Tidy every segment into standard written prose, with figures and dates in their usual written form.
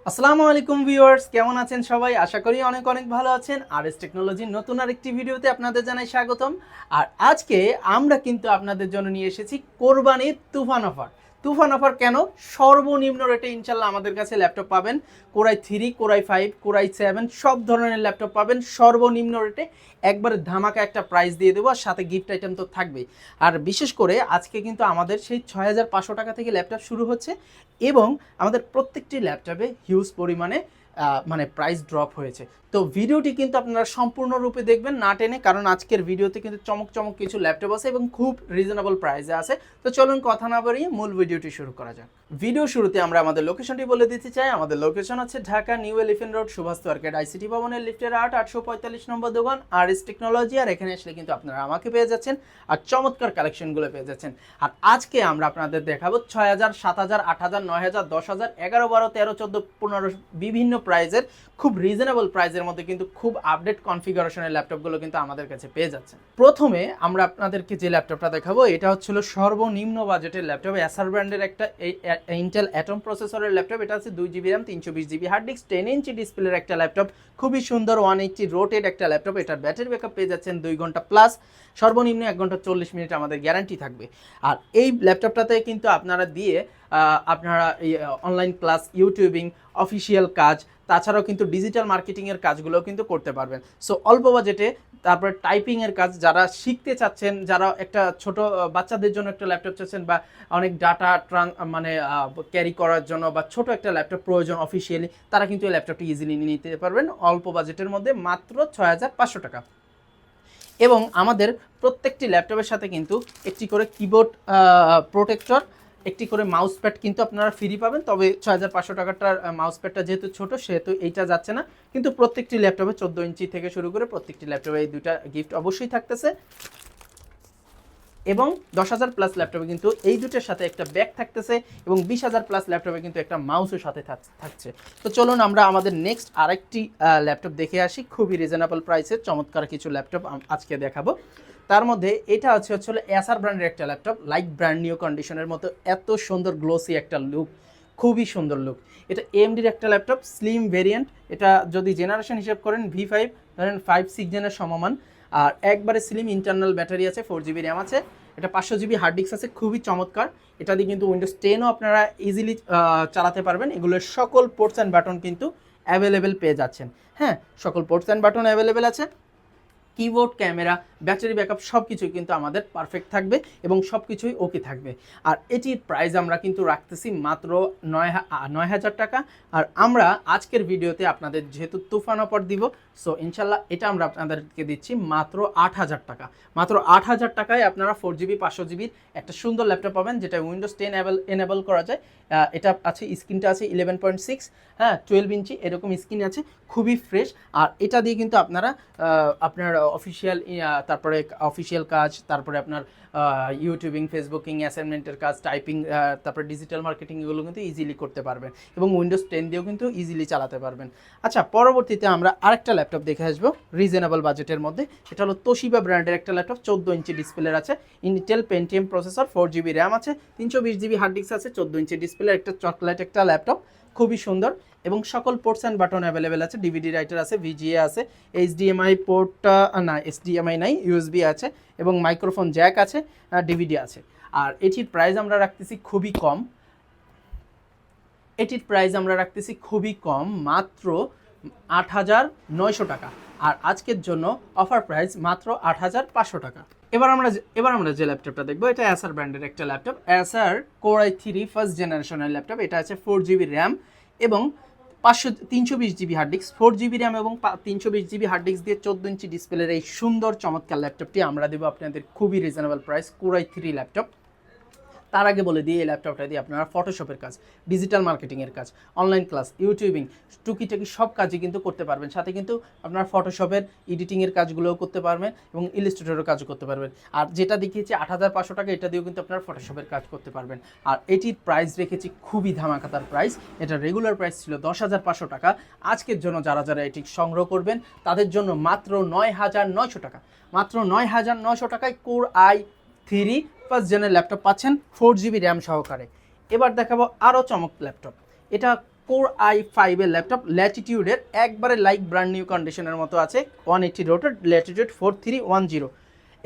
আসসালামু আলাইকুম ভিউয়ার্স, কেমন আছেন সবাই? আশা করি অনেক অনেক ভালো আছেন। আরএস টেকনোলজির নতুন আরেকটি ভিডিওতে আপনাদের জানাই স্বাগতম। আর আজকে আমরা কিন্তু আপনাদের জন্য নিয়ে এসেছি কোরবানির তুফান অফার। তুফান অফার কেন? সর্বনিম্ন রেটে ইনশাল্লাহ আমাদের কাছে ল্যাপটপ পাবেন। কোরাই 3, কোরাই 5, কোরাই 7 সব ধরনের ল্যাপটপ পাবেন সর্বনিম্ন রেটে। একবারে ধামাকা একটা প্রাইস দিয়ে দেবো, আর সাথে গিফট আইটেম তো থাকবেই। আর বিশেষ করে আজকে কিন্তু আমাদের সেই 6500 টাকা থেকে ল্যাপটপ শুরু হচ্ছে, এবং আমাদের প্রত্যেকটি ল্যাপটপে হিউজ পরিমাণে মানে প্রাইস ড্রপ হয়েছে। তো ভিডিওটি কিন্তু আপনারা সম্পূর্ণরূপে দেখবেন, না টেনে, কারণ আজকের ভিডিওতে কিন্তু চমক চমক কিছু ল্যাপটপ আছে এবং খুব রিজনেবল প্রাইসে আছে। তো চলুন কথা না বাড়িয়ে মূল ভিডিওটি শুরু করা যাক। ভিডিও শুরুতে আমরা আমাদের লোকেশনটি বলে দিতে চাই। আমাদের লোকেশন হচ্ছে Dhaka new elephant road, Subhash arcade, ICT ভবনের লিফটের 845 নম্বর দোকান আরএস টেকনোলজি। আর এখানে আসলে কিন্তু আপনারা আমাকে পেয়ে যাচ্ছেন আর চমৎকার কালেকশনগুলো পেয়ে যাচ্ছেন। আর আজকে আমরা আপনাদের দেখাবো 6000, 7000, 8000, 9000, 10000, 11, 12, 13, 14, 15 বিভিন্ন প্রাইজের খুব রিজনেবল প্রাইজের মধ্যে কিন্তু খুব আপডেট কনফিগারেশনের ল্যাপটপগুলো কিন্তু আমাদের কাছে পেয়ে যাচ্ছেন। প্রথমে আমরা আপনাদেরকে যে ল্যাপটপটা দেখাবো এটা হচ্ছিল সর্বনিম্ন বাজেটের ল্যাপটপ, এসার ব্র্যান্ডের একটা ইন্টেল অ্যাটম প্রসেসরের ল্যাপটপ। এটা হচ্ছে 2GB RAM, 320GB hard disk, 10 ইঞ্চি ডিসপ্লের একটা ল্যাপটপ, খুবই সুন্দর 180 রোটেড একটা ল্যাপটপ। এটার ব্যাটারি ব্যাকআপ পেয়ে যাচ্ছেন 2 ঘন্টা প্লাস, সর্বনিম্ন 1 ঘন্টা 40 মিনিট আমাদের গ্যারান্টি থাকবে। আর এই ল্যাপটপটাতে কিন্তু আপনারা দিয়ে আপনারা অনলাইন ক্লাস, ইউটিউবিং, অফিসিয়াল কাজ, তাছাড়াও কিন্তু ডিজিটাল মার্কেটিংয়ের কাজগুলোও কিন্তু করতে পারবেন। সো অল্প বাজেটে, তারপরে টাইপিংয়ের কাজ যারা শিখতে চাচ্ছেন, যারা একটা ছোট বাচ্চাদের জন্য একটা ল্যাপটপ চাচ্ছেন, বা অনেক ডাটা মানে ক্যারি করার জন্য বা ছোট একটা ল্যাপটপ প্রয়োজন অফিসিয়ালি, তারা কিন্তু এই ল্যাপটপটি ইজিলি নিয়ে নিতে পারবেন অল্প বাজেটের মধ্যে, মাত্র 6500 টাকা। এবং আমাদের প্রত্যেকটি ল্যাপটপের সাথে কিন্তু একটি করে কিবোর্ড প্রোটেক্টর, একটি করে মাউস প্যাড কিন্তু আপনারা ফ্রি পাবেন। তবে 6500 টাকাটার মাউস প্যাডটা যেহেতু ছোট, সেহেতু এইটা যাচ্ছে না, কিন্তু প্রত্যেকটি ল্যাপটপে 14 ইঞ্চি থেকে শুরু করে প্রত্যেকটি ল্যাপটপে এই দুইটা গিফট অবশ্যই থাকতেছে। এবং 10,000 প্লাস ল্যাপটপে কিন্তু এই দুটোর সাথে একটা ব্যাগ থাকতেছে, এবং 20,000 প্লাস ল্যাপটপে কিন্তু একটা মাউসের সাথে থাকছে। তো চলুন আমরা আমাদের নেক্সট আরেকটি ল্যাপটপ দেখে আসি। খুবই রিজনেবল প্রাইসের চমৎকার কিছু ল্যাপটপ আজকে দেখাবো। তার মধ্যে এটা হচ্ছে এসার ব্র্যান্ডের একটা ল্যাপটপ, লাইক ব্র্যান্ড নিউ কন্ডিশনের মতো, এত সুন্দর গ্লোসি একটা লুক, খুবই সুন্দর লুক। এটা এএমডির একটা ল্যাপটপ, স্লিম ভেরিয়েন্ট। এটা যদি জেনারেশন হিসেব করেন V5, ধরেন 5-6 জেনের সমমান। আর একবারে স্লিম ইন্টারনাল ব্যাটারি আছে, 4GB র্যাম আছে, এটা 500GB হার্ড ডিস্ক আছে, খুবই চমৎকার। এটা দিয়ে কিন্তু উইন্ডোজ 10ও আপনারা ইজিলি চালাতে পারবেন। এগুলোর সকল পোর্টস অ্যান্ড বাটন কিন্তু অ্যাভেলেবেল পেয়ে যাচ্ছেন। হ্যাঁ, সকল পোর্টস অ্যান্ড বাটন অ্যাভেলেবেল আছে। কিবোর্ড, ক্যামেরা, ব্যাটারি ব্যাকআপ সব কিছুই কিন্তু আমাদের পারফেক্ট থাকবে এবং সব কিছুই ওকে থাকবে। আর এটির প্রাইস আমরা কিন্তু রাখতেছি মাত্র 9000 টাকা। আর আমরা আজকের ভিডিওতে আপনাদের যেহেতু তুফান অফার দিব, সো ইনশাল্লাহ এটা আমরা আপনাদেরকে দিচ্ছি মাত্র 8000 টাকা। মাত্র 8000 টাকায় আপনারা 4GB 500GBর একটা সুন্দর ল্যাপটপ পাবেন, যেটা উইন্ডোজ 10 এনেবল করা যায়। এটা আছে, স্ক্রিনটা আছে 11.6, হ্যাঁ 12 ইঞ্চি এরকম স্ক্রিন আছে, খুবই ফ্রেশ। আর এটা দিয়ে কিন্তু আপনারা আপনার অফিসিয়াল, তারপরে অফিসিয়াল কাজ, তারপরে আপনার ইউটিউবিং, ফেসবুকিং, অ্যাসাইনমেন্টের কাজ, টাইপিং, তারপরে ডিজিটাল মার্কেটিং, এগুলো কিন্তু ইজিলি করতে পারবেন এবং উইন্ডোজ 10 দিয়েও কিন্তু ইজিলি চালাতে পারবেন। আচ্ছা, পরবর্তীতে আমরা আরেকটা ল্যাপটপ দেখে আসবো রিজনেবল বাজেটের মধ্যে। এটা হলো তোশিবা ব্র্যান্ডের একটা ল্যাপটপ, 14 ইঞ্চি ডিসপ্লের আছে, Intel Pentium processor, 4GB RAM আছে, 320GB হার্ড ডিস্ক আছে, 14 ইঞ্চি ডিসপ্লের একটা চকলেট একটা ল্যাপটপ, খুবই সুন্দর। এবং সকল পোর্টস অ্যান্ড বাটন অ্যাভেলেবেল আছে, ডিভিডি রাইটার আছে, VGA আছে, HDMI পোর্টটা না, HDMI নাই, USB আছে, এবং মাইক্রোফোন জ্যাক আছে, DVD আছে। আর এটির প্রাইস আমরা রাখতেছি খুবই কম, মাত্র 8900 টাকা। আর আজকের জন্য অফার প্রাইস মাত্র 8500 টাকা। এবার আমরা যে ল্যাপটপটা দেখবো, এটা অ্যাসার ব্র্যান্ডের একটা ল্যাপটপ, অ্যাসার কোরাই 3 ফার্স্ট জেনারেশনের ল্যাপটপ। এটা আছে 4GB র্যাম এবং 320GB hard disk, 4GB RAM এবং 320GB হার্ড ডিস্ক দিয়ে 14 ইঞ্চি ডিসপ্লের এই সুন্দর চমৎকার ল্যাপটপটি আমরা দেবো আপনাদের খুবই রিজনেবল প্রাইস, কোরাই 3 ল্যাপটপ। তার আগে বলে দিই, এই ল্যাপটপটা দিয়ে আপনারা ফটোশপের কাজ, ডিজিটাল মার্কেটিংয়ের কাজ, অনলাইন ক্লাস, ইউটিউবিং, টুকিটাকি সব কাজই কিন্তু করতে পারবেন। সাথে কিন্তু আপনার ফটোশপের এডিটিংয়ের কাজগুলোও করতে পারবেন এবং ইলাস্ট্রেটরের কাজও করতে পারবেন। আর যেটা দেখিয়েছি 8500 টাকা, এটা দিয়েও কিন্তু আপনারা ফটোশপের কাজ করতে পারবেন। আর এটির প্রাইস রেখেছি খুবই ধামাকাতার প্রাইস। এটা রেগুলার প্রাইস ছিল 10,500 টাকা। আজকের জন্য যারা যারা এটি সংগ্রহ করবেন তাদের জন্য মাত্র 9,900 টাকা। মাত্র 9,900 টাকায় কোর i3 ফার্স্ট জেনের ল্যাপটপ পাচ্ছেন 4GB র্যাম সহকারে। এবার দেখাবো আরও চমক ল্যাপটপ। এটা কোর i5 এর ল্যাপটপ ল্যাটিটিউডের একবারে লাইক ব্র্যান্ড নিউ কন্ডিশনের মতো আছে, 180 রোটেড ল্যাটিটিউড 4310।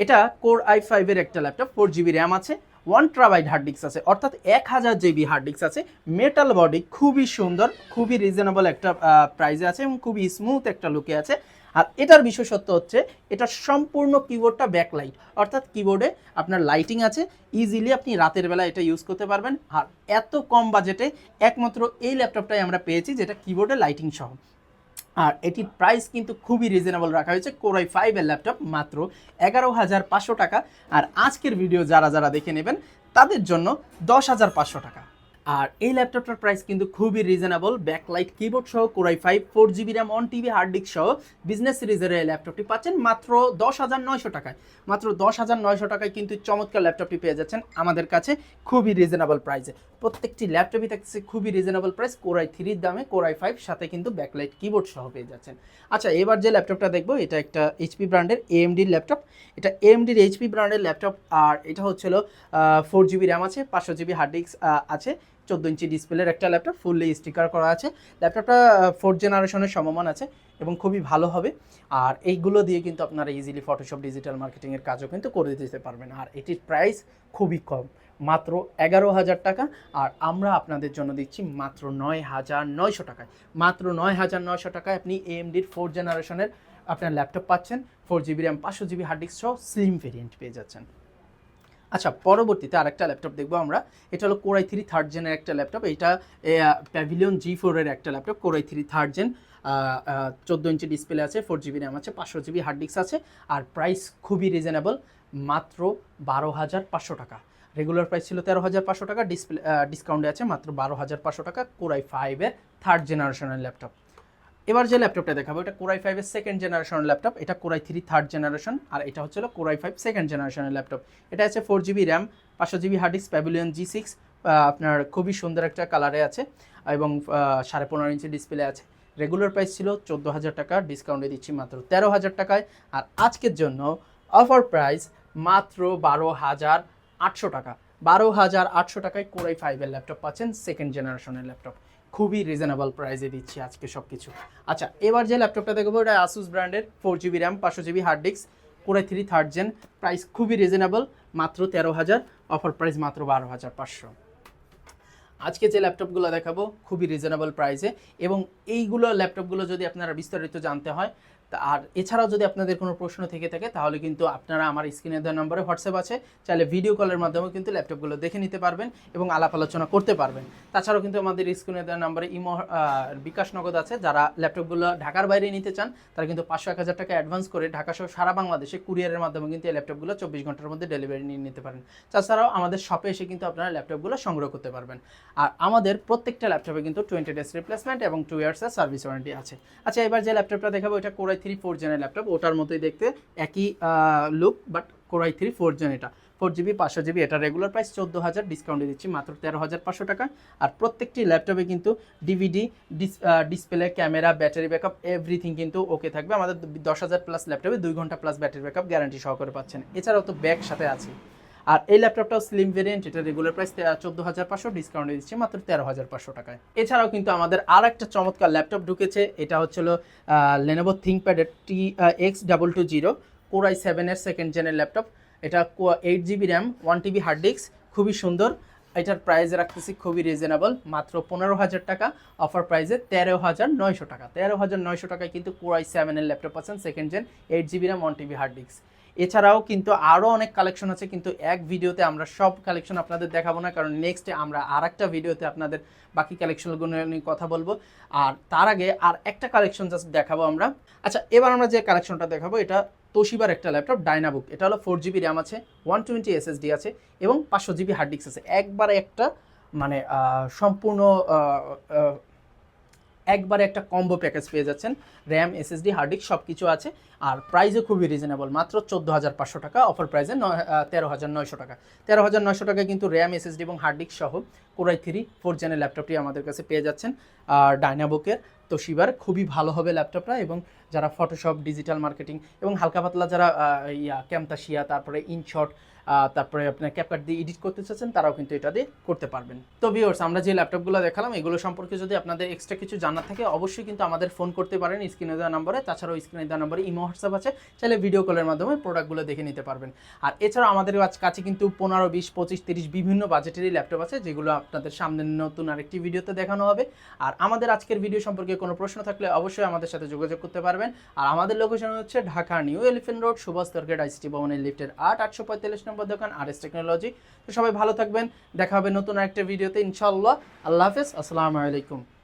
এটা কোর i5 এর একটা ল্যাপটপ, 4GB র্যাম আছে, 1TB হার্ড ডিস্ক আছে, অর্থাৎ 1000 GB হার্ড ডিস্ক আছে, মেটাল বডি, খুবই সুন্দর, খুবই রিজনেবল একটা প্রাইসে আছে এবং খুবই স্মুথ একটা লুকে আছে। আর এটার বিশেষত্ব হচ্ছে এটার সম্পূর্ণ কিবোর্ডটা ব্যাকলাইট, অর্থাৎ কিবোর্ডে আপনার লাইটিং আছে, ইজিলি আপনি রাতের বেলা এটা ইউজ করতে পারবেন। আর এত কম বাজেটে একমাত্র এই ল্যাপটপটাই আমরা পেয়েছি যেটা কিবোর্ডে লাইটিং সহ। আর এটির প্রাইস কিন্তু খুবই রিজনেবল রাখা হয়েছে, কোর i5 এর ল্যাপটপ মাত্র 11,500 টাকা। আর আজকের ভিডিও যারা যারা দেখে নেবেন তাদের জন্য 10,500 টাকা। আর এই ল্যাপটপটার প্রাইস কিন্তু খুবই রিজনেবল, ব্যাকলাইট কিবোর্ড সহ core i5, 4GB RAM, 1TB hard disk সহ বিজনেস সিরিজের এই ল্যাপটপটি পাচ্ছেন মাত্র 10,900 টাকায়। মাত্র 10,900 টাকায় কিন্তু চমৎকার ল্যাপটপটি পেয়ে যাচ্ছেন আমাদের কাছে খুবই রিজনেবল প্রাইসে। প্রত্যেকটি ল্যাপটপই থাকছে খুবই রিজনেবল প্রাইস, কোর i3 দামে, কোর i5 সাথে কিন্তু ব্যাকলাইট কিবোর্ড সহ পেয়ে যাচ্ছেন। আচ্ছা, এবার যে ল্যাপটপটা দেখবো এটা একটা এইচপি ব্র্যান্ডের AMD-র ল্যাপটপ। এটা AMD-র এইচপি ব্র্যান্ডের ল্যাপটপ। আর এটা হচ্ছিল 4GB র্যাম আছে, 500GB হার্ড ডিস্ক আছে, 14 ইঞ্চি ডিসপ্লের একটা ল্যাপটপ, ফুললি স্টিকার করা আছে। ল্যাপটপটা 4th জেনারেশনের সমমান আছে এবং খুবই ভালো হবে। আর এইগুলো দিয়ে কিন্তু আপনারা ইজিলি ফটোশপ, ডিজিটাল মার্কেটিংয়ের কাজও কিন্তু করে দিতে পারবেন। আর এটির প্রাইস খুবই কম, মাত্র 11,000 টাকা। আর আমরা আপনাদের জন্য দিচ্ছি মাত্র 9,900 টাকায়। মাত্র 9,900 টাকায় আপনি AMD-র 4th জেনারেশনের আপনার ল্যাপটপ পাচ্ছেন, 4GB RAM, 500GB hard disk সহ স্লিম ভেরিয়েন্ট পেয়ে যাচ্ছেন। আচ্ছা, পরবর্তীতে আরেকটা ল্যাপটপ দেখবো আমরা। এটা হলো কোর i3 থার্ড জেনের একটা ল্যাপটপ। এটা প্যাভিলিয়ন G4 এর একটা laptop, core i3 third gen, 14 inch display আছে, 4GB র্যাম আছে, 500GB হার্ড ডিস্ক আছে। আর প্রাইস খুবই রিজনেবল, মাত্র 12,500 টাকা। রেগুলার প্রাইস ছিল 13,500 টাকা, ডিসকাউন্টে আছে মাত্র 12,500 টাকা, কোর i5 এর থার্ড জেনারেশনের ল্যাপটপ। এবার যে ল্যাপটপটা দেখাবো এটা কোর i5 এর সেকেন্ড জেনারেশনের ল্যাপটপ। এটা কোর i3 থার্ড জেনারেশন, আর এটা হচ্ছে কোর i5 সেকেন্ড জেনারেশনের ল্যাপটপ। এটা আছে 4GB RAM, 500GB hard disk, pavilion G6, আপনার খুবই সুন্দর একটা কালারে আছে এবং 15.5 ইঞ্চি ডিসপ্লে আছে। রেগুলার প্রাইস ছিল 14,000 টাকা, ডিসকাউন্টে দিচ্ছি মাত্র 13,000 টাকায়। আর আজকের জন্য অফার প্রাইস মাত্র 12,800 টাকা। 12,800 টাকায় কোর i5 এর ল্যাপটপ পাচ্ছেন, সেকেন্ড জেনারেশনের ল্যাপটপ। খুবই রিজনেবল প্রাইসে দিচ্ছি আজকে সব কিছু। আচ্ছা, এবার যে ল্যাপটপটা দেখবো এটা আসুস ব্র্যান্ডের, 4GB RAM, 500GB hard disk, core i3 third gen, price খুবই রিজনেবল, মাত্র 13,000, অফার প্রাইস মাত্র 12,500। আজকে যে ল্যাপটপগুলো দেখাবো খুবই রিজনেবল প্রাইসে, এবং এইগুলো ল্যাপটপগুলো যদি আপনারা বিস্তারিত জানতে হয় আর এছাড়াও যদি আপনাদের কোনো প্রশ্ন থেকে থাকে তাহলে কিন্তু আপনারা আমার স্ক্রিনে দেওয়া নম্বরে হোয়াটসঅ্যাপ আছে, চাইলে ভিডিও কলের মাধ্যমেও কিন্তু ল্যাপটপগুলো দেখে নিতে পারবেন এবং আলাপ আলোচনা করতে পারবেন। তাছাড়াও কিন্তু আমাদের স্ক্রিনে দেওয়া নম্বরে ইমো বিকাশ নগদ আছে। যারা ল্যাপটপগুলো ঢাকার বাইরে নিতে চান তারা কিন্তু 500-1,000 টাকা অ্যাডভান্স করে ঢাকা সহ সারা বাংলাদেশে কুরিয়ারের মাধ্যমে কিন্তু এই ল্যাপটপগুলো 24 ঘন্টার মধ্যে ডেলিভারি নিয়ে নিতে পারেন। তাছাড়াও আমাদের শপে এসে কিন্তু আপনারা ল্যাপটপগুলো সংগ্রহ করতে পারবেন। আর আমাদের প্রত্যেকটা ল্যাপটপে কিন্তু 20 ডেজ রিপ্লেসমেন্ট এবং 2 ইয়ার্সের সার্ভিস ওয়ারেন্টি আছে। আচ্ছা, এবার যে ল্যাপটপটা দেখাবো এটা কোর i3 4th জেনের ল্যাপটপ, ওটার মতোই দেখতে, একই look, but core i3 4th gen. এটা 4GB 500GB, এটা রেগুলার প্রাইস 14,000, ডিসকাউন্টে দিচ্ছি মাত্র 13,500 টাকা। আর প্রত্যেকটি ল্যাপটপে কিন্তু DVD, display, camera, battery backup everything কিন্তু ওকে থাকবে। আমাদের 10,000 প্লাস ল্যাপটপে 2 ঘন্টা প্লাস ব্যাটারি ব্যাকআপ গ্যারান্টি সহকারে পাচ্ছেন। এছাড়াও তো ব্যাগ সাথে আছে। আর এই ল্যাপটপটাও স্লিম ভেরিয়েন্ট, এটা রেগুলার প্রাইস 14,500, ডিসকাউন্টে দিচ্ছি মাত্র 13,500 টাকায়। এছাড়াও কিন্তু আমাদের আর একটা চমৎকার ল্যাপটপ ঢুকেছে, এটা হচ্ছিল লেনোভো থিংকপ্যাডের TX220 কোর i7 এর সেকেন্ড জেনের ল্যাপটপ। এটা 8GB RAM, 1TB hard disk, খুবই সুন্দর। এটার প্রাইস রাখতেছি খুবই রিজনেবল, মাত্র 15,000 টাকা, অফার প্রাইসে 13,900 টাকা। 13,900 টাকায় কিন্তু কোর i7 এর ল্যাপটপ আছেন, second gen, 8GB RAM, 1TB hard disk. এছাড়াও কিন্তু আরও অনেক কালেকশন আছে, কিন্তু এক ভিডিওতে আমরা সব কালেকশন আপনাদের দেখাবো না, কারণ নেক্সটে আমরা আর একটা ভিডিওতে আপনাদের বাকি কালেকশনগুলো নিয়ে কথা বলবো। আর তার আগে আর একটা কালেকশন জাস্ট দেখাবো আমরা। আচ্ছা, এবার আমরা যে কালেকশনটা দেখাবো এটা তোশিবার একটা ল্যাপটপ, ডাইনাবুক। এটা হলো 4GB র্যাম আছে, 120 SSD আছে এবং 500GB হার্ড ডিস্ক আছে। একবারে একটা মানে সম্পূর্ণ একবারে একটা কম্বো প্যাকেজ পেয়ে যাচ্ছেন, র্যাম, SSD, হার্ড ডিস্ক সব কিছু আছে। আর প্রাইসও খুবই রিজনেবল, মাত্র 14,500 টাকা, অফার প্রাইসে 13,900 টাকা। 13,900 টাকায় কিন্তু র্যাম, SSD এবং হার্ড ডিস্ক সহ কোর i3 4th জেনের ল্যাপটপটি আমাদের কাছে পেয়ে যাচ্ছেন। আর ডাইনাবুকের তোশিবার খুবই ভালো হবে ল্যাপটপটা, এবং যারা ফটোশপ, ডিজিটাল মার্কেটিং এবং হালকা পাতলা যারা ক্যামতাশিয়া, তারপরে ইনশট, তারপরে আপনার ক্যাপকাট দিয়ে এডিট করতে চাচ্ছেন তারাও কিন্তু এটা দিয়ে করতে পারবেন। তো ভিউয়ার্স, আমরা যে ল্যাপটপগুলো দেখালাম এগুলো সম্পর্কে যদি আপনাদের এক্সট্রা কিছু জানার থাকে অবশ্যই কিন্তু আমাদের ফোন করতে পারেন স্ক্রিনে দেওয়া নম্বরে। তাছাড়াও স্ক্রিনে দেওয়া নম্বরে ইমো হোয়াটসঅ্যাপ আছে, চাইলে ভিডিও কলের মাধ্যমে প্রোডাক্টগুলো দেখে নিতে পারবেন। আর এছাড়াও আমাদের কাছে কিন্তু 15, 20, 25, 30 বিভিন্ন বাজেটেরই ল্যাপটপ আছে, যেগুলো আপনাদের সামনে নতুন আরেকটি ভিডিওতে দেখানো হবে। আর আমাদের আজকের ভিডিও সম্পর্কে কোনো প্রশ্ন থাকলে অবশ্যই আমাদের সাথে যোগাযোগ করতে পারবেন। আর আমাদের লোকেশন হচ্ছে Dhaka new elephant road, Subhash তর্কেট আইসিটি ভবনের লিফটের 845 নম্বর দোকান RS টেকনোলজি। তো সবাই ভালো থাকবেন, দেখা হবে নতুন আরেকটা ভিডিওতে ইনশাআল্লাহ। আল্লাহ হাফেজ, আসসালামু আলাইকুম।